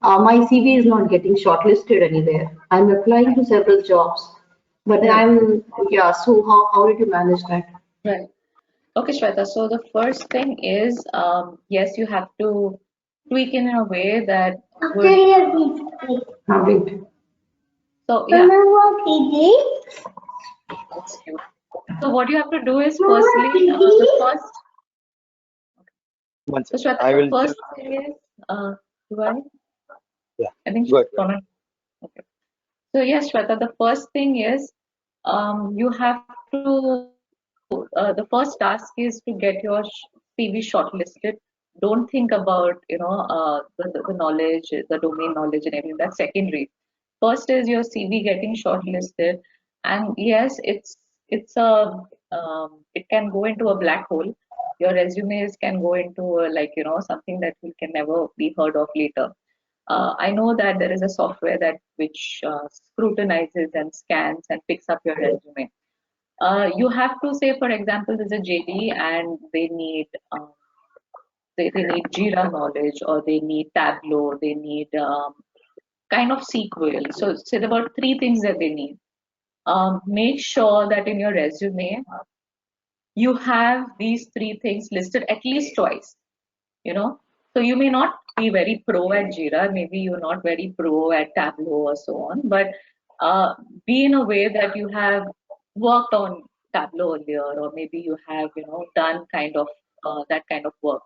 my CV is not getting shortlisted anywhere. I'm applying to several jobs, but yeah. So, how did you manage that? Right. Okay, Shweta. So the first thing is, yes, you have to tweak in a way that would. Wait. So yeah, that's cute. So what you have to do is firstly, the first. One So second. Shweta, I the will first just, thing is, do I? yeah, I think good. comment. Okay. So yes, Shweta, the first thing is, you have to. The first task is to get your CV shortlisted. Don't think about the knowledge, the domain knowledge, and everything. That's secondary. First is your CV getting shortlisted, and yes, it's a it can go into a black hole. Your resumes can go into something that you can never be heard of later. I know that there is a software that which scrutinizes and scans and picks up your resume. You have to say, for example, there's a JD and they need Jira knowledge or they need Tableau, they need kind of SQL. So say about three things that they need. Make sure that in your resume you have these three things listed at least twice. You know, so you may not be very pro at Jira, maybe you're not very pro at Tableau or so on, but be in a way that you have worked on Tableau earlier, or maybe you have done kind of that kind of work.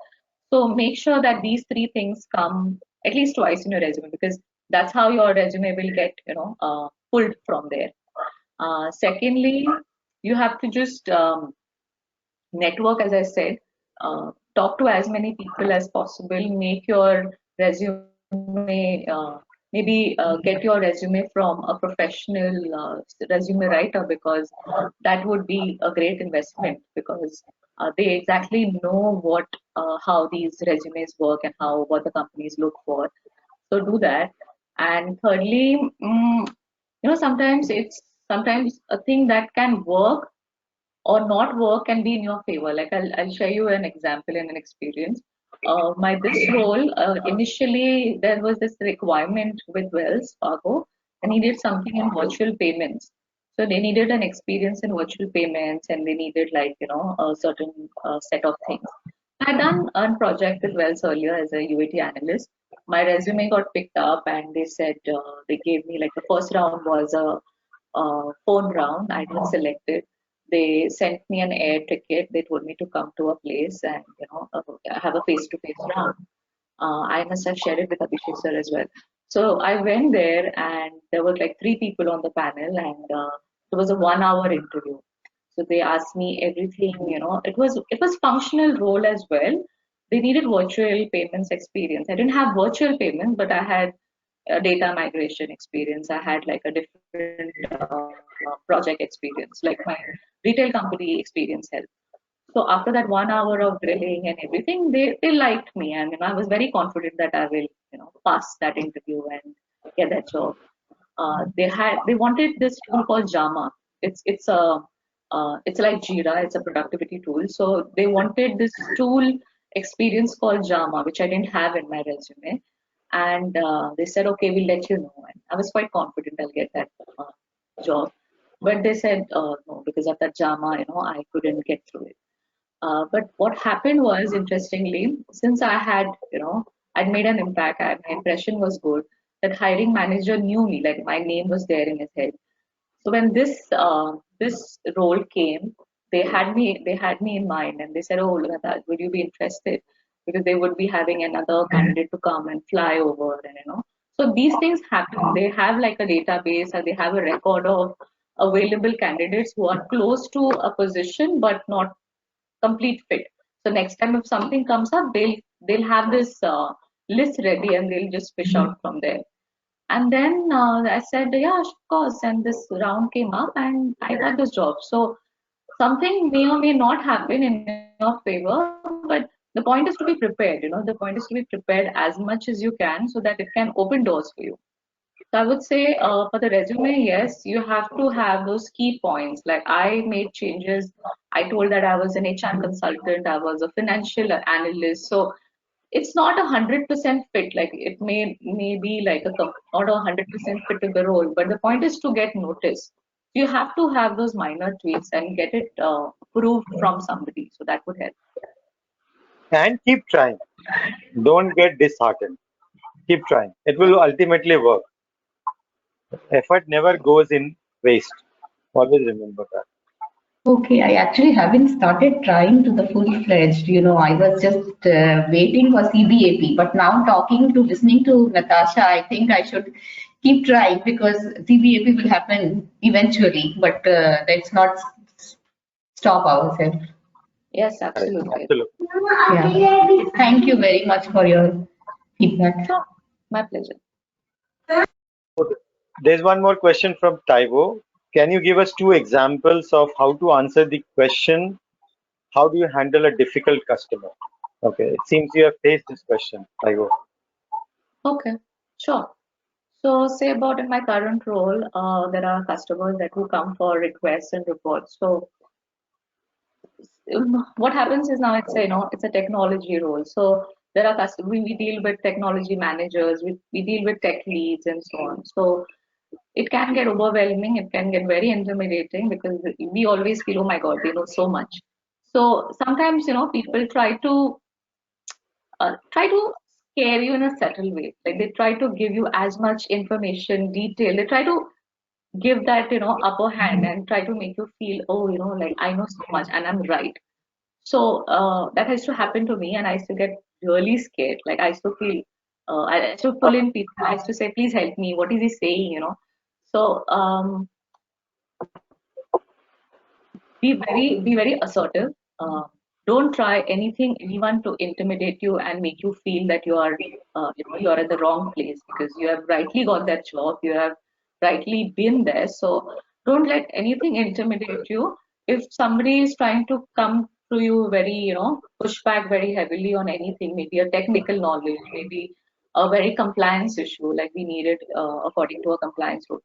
So make sure that these three things come at least twice in your resume, because that's how your resume will get pulled from there. Secondly, you have to just network, as I said, talk to as many people as possible, make your resume, maybe get your resume from a professional resume writer, because that would be a great investment, because they exactly know how these resumes work and what the companies look for. So do that. And thirdly, sometimes a thing that can work or not work can be in your favor. Like I'll share you an example and an experience. My this role, initially there was this requirement with Wells Fargo. They needed something in virtual payments. So they needed an experience in virtual payments, and they needed a certain set of things. I had done a project with Wells earlier as a UAT analyst. My resume got picked up, and they said they gave me, like, the first round was a phone round. I got selected. They sent me an air ticket. They told me to come to a place and have a face-to-face round. I must have shared it with Abhishek sir as well. So I went there, and there were like three people on the panel, and it was a 1 hour interview. So they asked me everything. It was functional role as well. They needed virtual payments experience. I didn't have virtual payments, but I had data migration experience. I had like a different project experience, like my retail company experience helped. So after that 1 hour of drilling and everything, they liked me, and I was very confident that I will pass that interview and get that job. They wanted this tool called Jama. It's like Jira. It's a productivity tool. So they wanted this tool experience called Jama, which I didn't have in my resume. And they said, okay, we'll let you know. And I was quite confident I'll get that job. But they said, no, because of that Jama, I couldn't get through it. But what happened was, interestingly, since I had, I'd made an impact, my impression was good, that hiring manager knew me, like my name was there in his head. So when this role came, they had me in mind, and they said, "Oh, Lata, would you be interested?" Because they would be having another candidate to come and fly over, and So these things happen. They have like a database, and they have a record of available candidates who are close to a position but not complete fit. So next time if something comes up, they'll have this list ready, and they'll just fish out from there. And then I said, yeah, of course. And this round came up, and I got this job. So something may or may not happen in your favor, but the point is to be prepared. The point is to be prepared as much as you can so that it can open doors for you. So I would say for the resume, yes, you have to have those key points. Like I made changes. I told that I was an HR consultant. I was a financial analyst. So it's not 100% fit. Like it may be like not 100% fit to the role. But the point is to get noticed. You have to have those minor tweaks and get it proved from somebody. So that would help. And keep trying. Don't get disheartened. Keep trying. It will ultimately work. Effort never goes in waste. Always remember that. Okay, I actually haven't started trying to the full-fledged. I was just waiting for CBAP, but now listening to Natasha, I think I should keep trying because CBAP will happen eventually, but let's not stop ourselves. Yes, Correct. absolutely. Absolutely. Yeah. Thank you very much for your feedback. Sure. My pleasure. Okay. There's one more question from Taiwo. Can you give us two examples of how to answer the question, how do you handle a difficult customer? Okay, it seems you have faced this question, Taiwo. Okay, sure. So say about in my current role, there are customers that who come for requests and reports. So what happens is now it's a technology role. So there are we deal with technology managers, we deal with tech leads and so on. So it can get overwhelming, it can get very intimidating because we always feel, oh my God, they know so much. So sometimes people try to scare you in a subtle way. Like they try to give you as much information, detail. They try to give that upper hand and try to make you feel, oh, like I know so much and I'm right. So that has to happen to me, and I used to get really scared. Like I used to feel, I used to pull in people. I used to say, please help me. What is he saying? So be very assertive. Uh, don't try anyone to intimidate you and make you feel that you are at the wrong place because you have rightly got that job. You have rightly been there. So don't let anything intimidate you. If somebody is trying to come to you very, push back very heavily on anything, maybe a technical knowledge, maybe a very compliance issue, like we needed according to a compliance rule.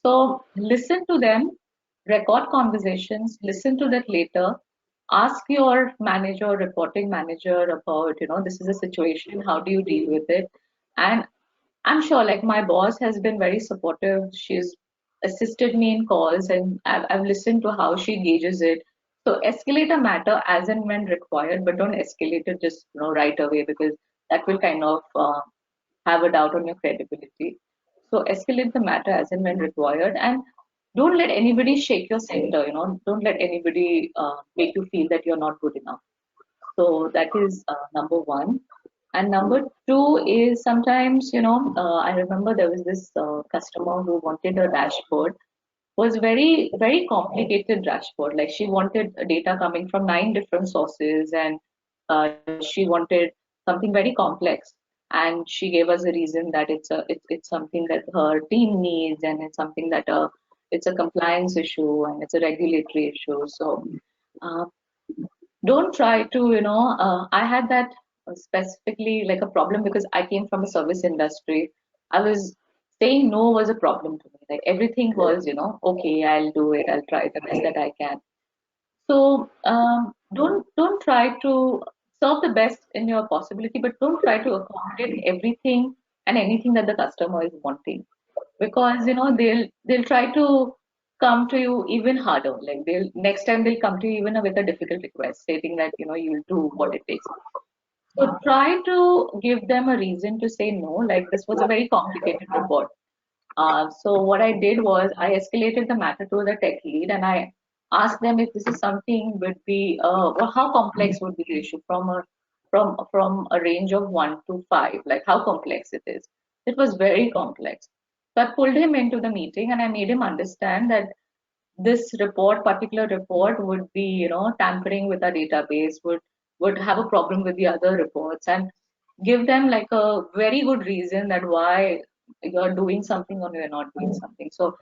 So listen to them, record conversations, listen to that later, ask your manager or reporting manager about, this is a situation, how do you deal with it? And I'm sure like my boss has been very supportive. She's assisted me in calls and I've listened to how she gauges it. So escalate a matter as and when required, but don't escalate it just right away because that will kind of have a doubt on your credibility. So escalate the matter as and when required, and don't let anybody shake your center. Don't let anybody make you feel that you're not good enough. So that is number one. And number two is sometimes, I remember there was this customer who wanted a dashboard, was very, very complicated dashboard. Like she wanted data coming from 9 different sources and she wanted something very complex. And she gave us a reason that it's something that her team needs and it's something that it's a compliance issue and it's a regulatory issue. So uh, don't try to, I had that specifically like a problem because I came from a service industry. I was saying no was a problem to me. Like everything was, okay, I'll do it. I'll try the best that I can. So don't try to serve the best in your possibility, but don't try to accommodate everything and anything that the customer is wanting, because they'll try to come to you even harder. Like they'll next time they'll come to you even with a difficult request, stating that you'll do what it takes. So try to give them a reason to say no. Like this was a very complicated report. So what I did was I escalated the matter to the tech lead and I asked them if this is something would be well, how complex would be the issue from a range of 1 to 5, like how complex it is. It was very complex. So I pulled him into the meeting and I made him understand that this particular report would be, tampering with our database, would have a problem with the other reports, and give them like a very good reason that why you're doing something or you're not doing something. So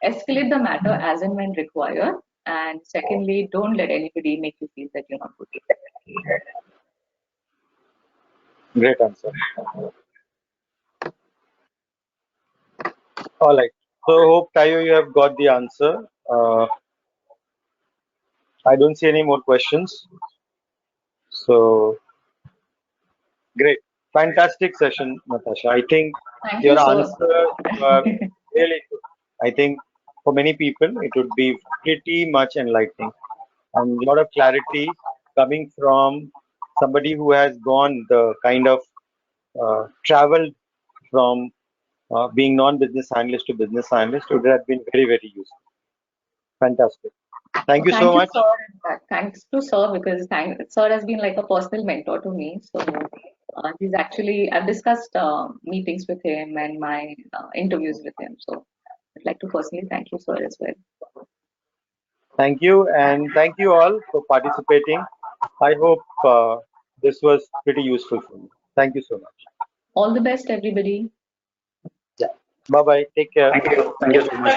escalate the matter as and when required. And secondly, don't let anybody make you feel that you're not good. Great answer. All right. So hope Tayo, you have got the answer. I don't see any more questions. So great. Fantastic session, Natasha. I think Thank your you so answers were really good. I think for many people it would be pretty much enlightening and a lot of clarity coming from somebody who has gone the kind of traveled from being non-business analyst to business analyst. It would have been very, very useful. Fantastic. Thank you so Thank you, much. sir. In fact, thanks to sir because sir has been like a personal mentor to me. So he's actually I've discussed meetings with him and my interviews with him. So I'd like to personally thank you, sir, as well. Thank you, and thank you all for participating. I hope this was pretty useful for you. Thank you so much. All the best, everybody. Yeah. Bye bye. Take care. Thank you so much.